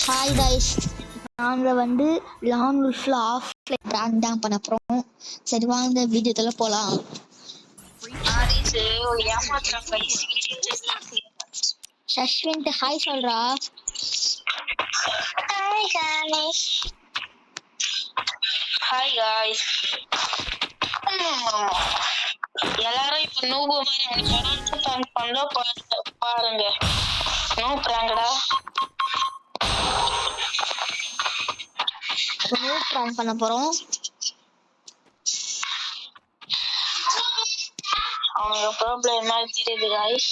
Hi guys, நாங்கள் வந்து long லிஃப்டில் offline brand தான் பண்ண போகிறோம். சரி வாங்க வீடியோத்தில் போகலாம். சஷ்வின் ஹாய் சொல்கிறா. Hi guys. எல்லாரும் இப்ப நூபு மாதிரி பாருங்க. நோ பிராங்கடா. நியூ பிராங்க் பண்ண போகிறோம். அவங்க ப்ராப்ளம் மாதிரி தெரியுது காய்ஸ்.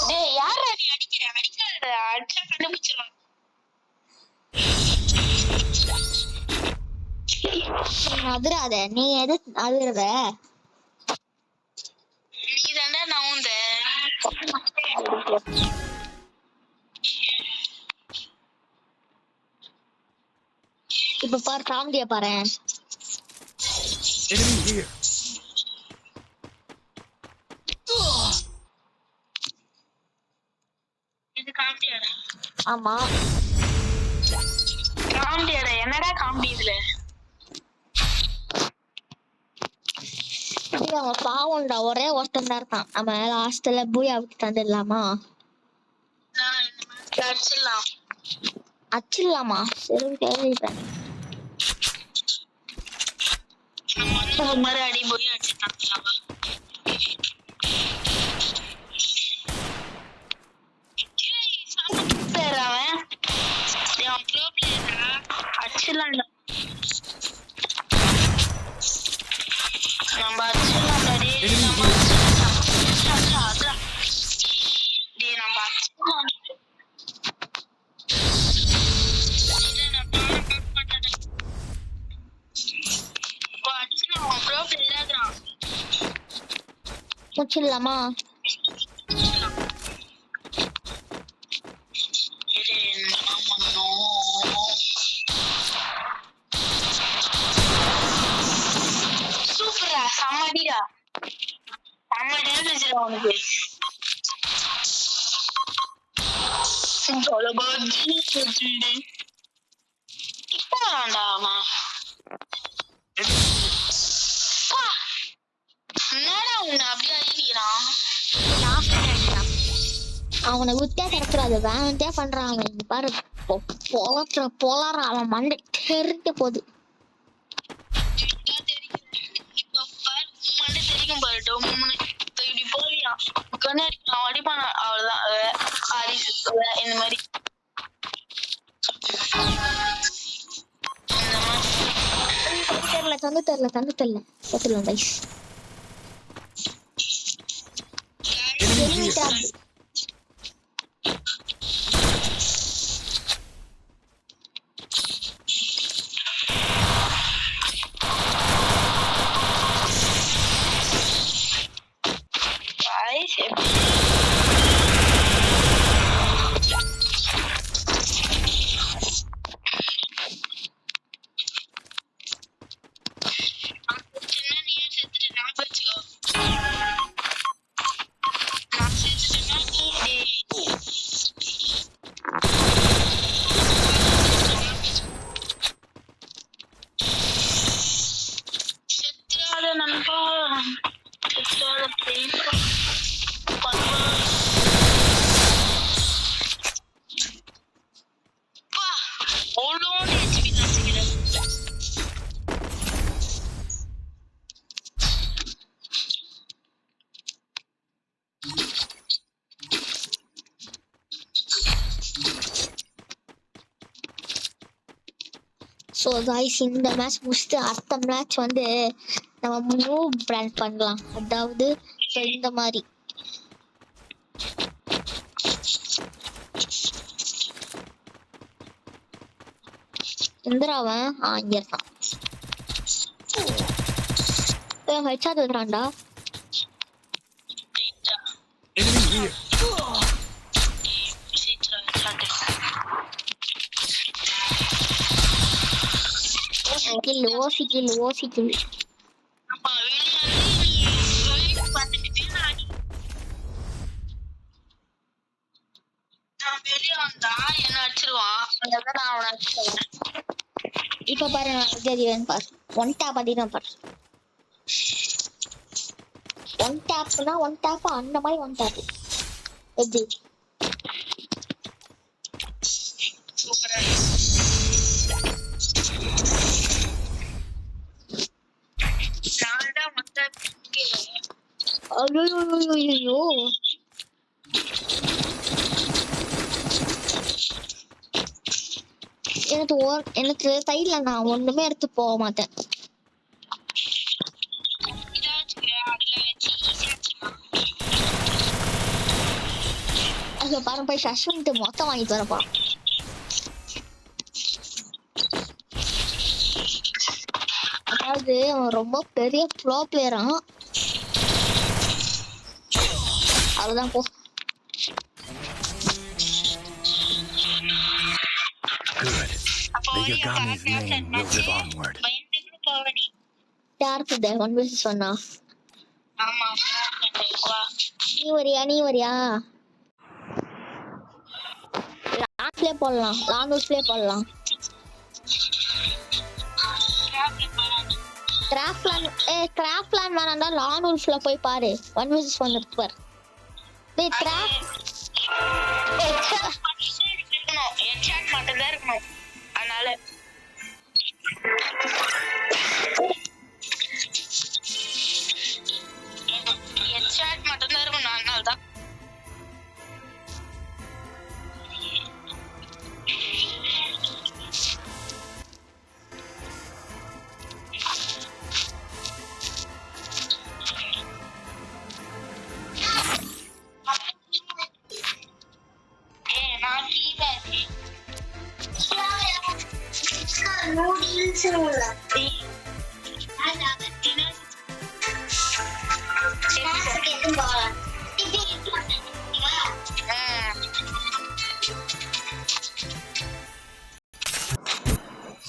டேய் யாரா நீ அடிக்காத அடிச்சா கண்டுபிடிச்சிடலாம். அதிராத, நீ எது அதிரத? நீ தாண்டா நவுந்த. இப்ப பாரு காமெடியா பாரு. இது காமெடியாடா? ஆமா காமெடியாடா. என்னடா காமெடி இதுல? அவன் பாவம்டா, ஒரே ஒருத்தன் தான் இருக்கான். நம்ம லாஸ்ட்ல பூயா விட்டு தந்துடலாமா? அச்சிடலாமா? சரி கேள்விப்பேன். மாதிரி அடி போய் அடிச்சு தந்துடலாமா? அடிச்சிடலாம். நம்ம அடிச்சிடலாம். முடிச்சிடலாமா? சூப்பரா சம்மடிடா. சம்மடியா செஞ்சிடலாம் உனக்கு. அவனை விட்டே கிடக்குறாது, வேண்டே பண்றான் அவன். பாரு போலாற அவன் மண்டை தெரிக்க போகுது. இந்த மாதிரி தந்து தெரியல கைஸ். ஸோ காய்ஸ், இந்த மேட்ச் முடிச்சுட்டு அடுத்த மேட்ச் வந்து நம்ம நியூ பிராண்ட் பண்ணலாம். அதாவது இந்த மாதிரி இந்திராவன் இங்க இருக்கான். ஹெச்ஆர் எழுதுறான்டா. ஓசிக்கில் வெளியே வந்தா என்ன அடிச்சிருவான். அதான் நான் அவனை அடிச்சிருவேன். இப்ப பாரு நான் தெரியும் பாரு. ஒன் டேப் அடிதான் பாரு. ஒன் டேப்னா ஒன் டேப் அந்த மாதிரி ஒன் டேப். எப்படி சூப்பரா நான் தான் மொத்த ஐயோ எனக்கு சைட்ல நான் ஒண்ணுமே எடுத்து போக மாட்டேன். அது பாரு போய் சஷ்வன்ட்டு மொத்தம் வாங்கிட்டு வரப்பா. அதாவது அவன் ரொம்ப பெரிய ப்ரோ பிளேயரா. அவ்வளவுதான் போ. The Yagami's name will live onward. யாருக்கு இது 1v1? ஆமா நீ வரியா லான்ஸ்லயே போடலாம். லான்ஸ்லயே போடலாம். கிராஃப்ட்லாண்ட் வேணாண்டா லான்ஸ்ல போய் பாரு. 1v1 இருக்கு பாரு. டேய் ஹெட்ஷாட் மட்டும் தான் இருக்கணும். அதனால ஹெட்ஷாட் மட்டும் தான் இருக்கணும். அதனால தான்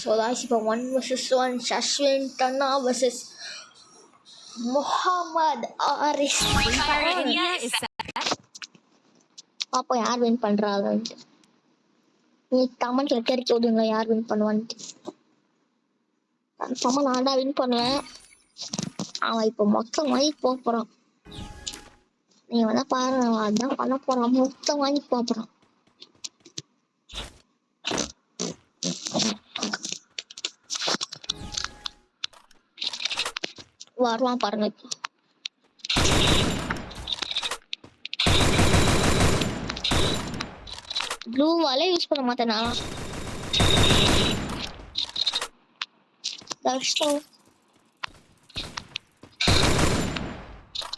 So guys, இப்போ 1v1 Shashwin Tanna versus Muhammad Aris. அப்போ யார் வின் பண்றாங்க? நீ கமெண்ட்ல தெரிவிக்க விடுங்க யார் வின் பண்ணுவான்ட்டு. கன்ஃபார்மா நான் தான் வின் பண்ணுவேன். அவன் இப்போ மொத்தம் வாங்கி போறான். நீ வேணா பாரு, அவன் அதான் பண்ண போறான். மொத்தம் வாங்கி போறான். வருவான் பாருங்க. ப்ளூ வாலே யூஸ் பண்ண மாட்டேன் நான்.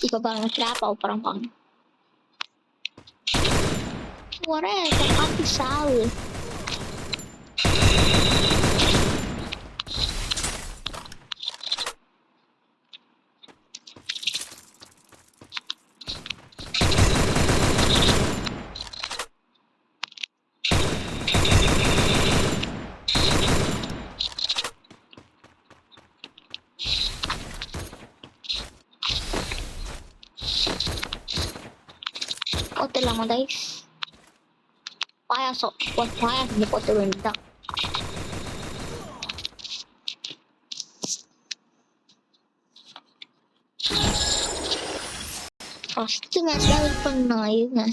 இப்ப பாருங்க ட்ராப் ஆக போறான் பாருங்க. ஒரே காப்பி சாவு. போட்டுடலாமா கைஸ்? பாயாசம் போட்டு வேண்டியதான். ஃபர்ஸ்ட் மேட்ச் தான் வின் பண்ணா. இருங்க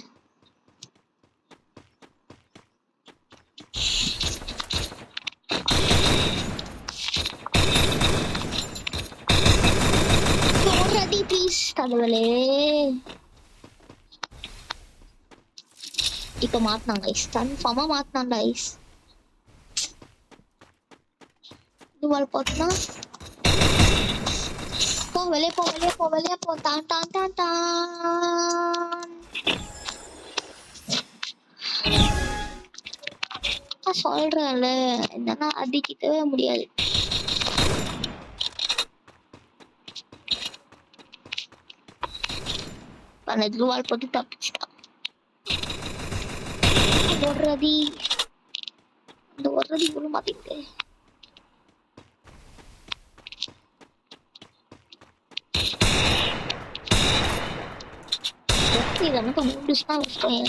ரெடி ப்ளீஸ் கடவுளே. இப்போ மாத்தினாங்க ஐஸ். கன்ஃபார்மா மாத்தினாங்க ஐஸ். இதுவால் போட்டுனா வெளியே போ தான் தான் தான் தான். சொல்றேன்ல என்னன்னா அடிக்கிட்டவே முடியாது. அந்த க்ளூவால் போட்டு தப்பிச்சிட்டான். ஒரு கூட மாத்திட்டு இதெல்லாம் மூடுச்சுன்னா வச்சுக்கோங்க.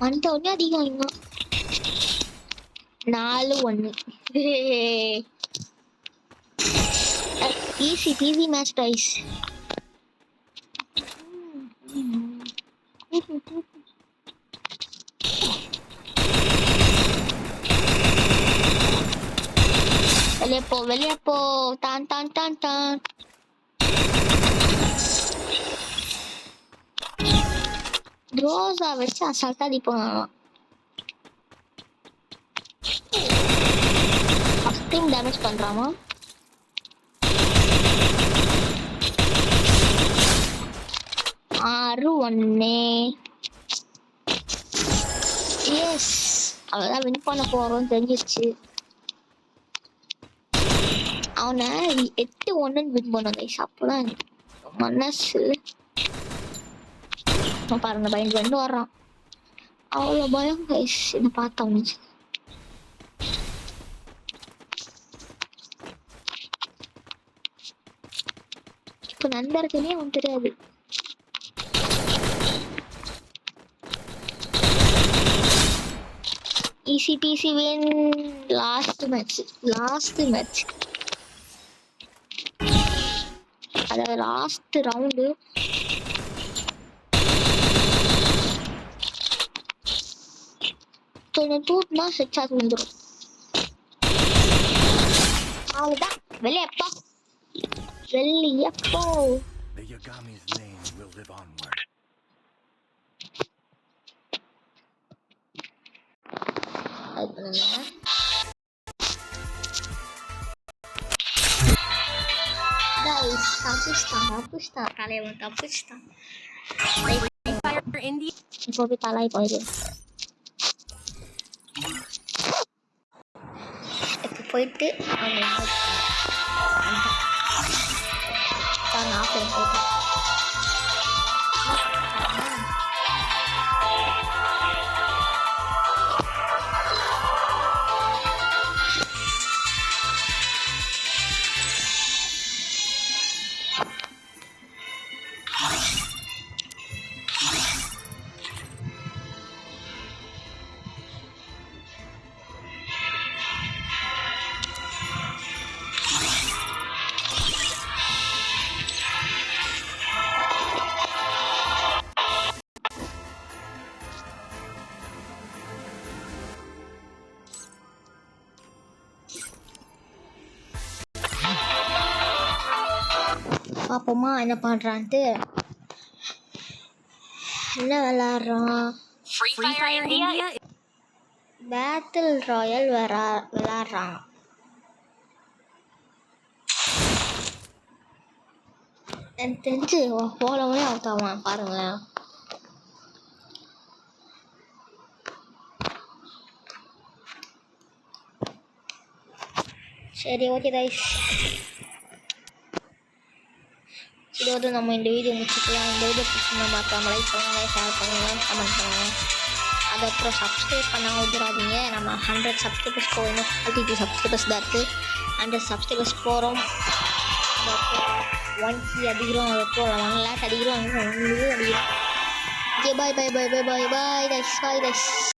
அந்த ஒண்ணு அதிகம் இன்னும் 4-1. easy match guys. வெளியே போ டான் டான் டான் டான். ரோஸா வச்சு அசால்ட்டா அடிப்போம். ஃபர்ஸ்ட் டைம் டேமேஜ் பண்றாமா? ஆறு ஒன்னே. எஸ், அவ்வளோதான் வின் பண்ண போறோம் தெரிஞ்சிருச்சு. அவனை 8-1 வின் பண்ணோம் கைஸ். அப்போதான் மனசு பாருங்க பயந்து வந்து வர்றான். அவ்வளோ பயம் கைஸ் என்ன பார்த்தோம். இப்போ நண்பர்களே அவன் தெரியாது. easy peasy win. last match அதாவது லாஸ்ட் ரவுண்டு. கொஞ்சம் தூட்னா செச்சாது வந்துடும். அவ்வளோதான் வெளியப்பா வெளியப்போ. The Yagami's name will live onward. தப்பிச்சிட்டான் தலைவன் தப்பிச்சிட்டான். இப்போ போய் தலாய் போயிடு. இப்போ போயிட்டு பாப்போமா என்ன பண்றான்ட்டு. என்ன விளையாடுறான்? Battle Royal விளையாடுறான். எனக்கு தெரிஞ்சு போலவே அவுத்தாவான் பாருங்களேன். சரி ஓகே கைஸ், இதோடு நம்ம இந்த வீடியோ முடிச்சுக்கலாம். இந்த வீடியோ பிடிச்சிருந்தா மறக்காம லைக் பண்ணுங்கள், ஷேர் பண்ணுங்கள், கமெண்ட் பண்ணுங்கள். அதுக்கப்புறம் சப்ஸ்கிரைப் பண்ணாமல் விட்டுறாதீங்க. நம்ம 100 சப்ஸ்கிரைபர்ஸ் போகணும். 32 சப்ஸ்கிரைபர்ஸ் தான் இருக்குது. 100 சப்ஸ்கிரைபர்ஸ் போகிறோம். அதுக்கப்புறம் 1K அடிக்கிறோம். அதுக்கப்புறம் 1 lakh அடிக்கிறோம். 1 million அடிக்கிறோம். ஓகே பாய் பாய் பாய் பாய் பாய் பாய் கைஸ்.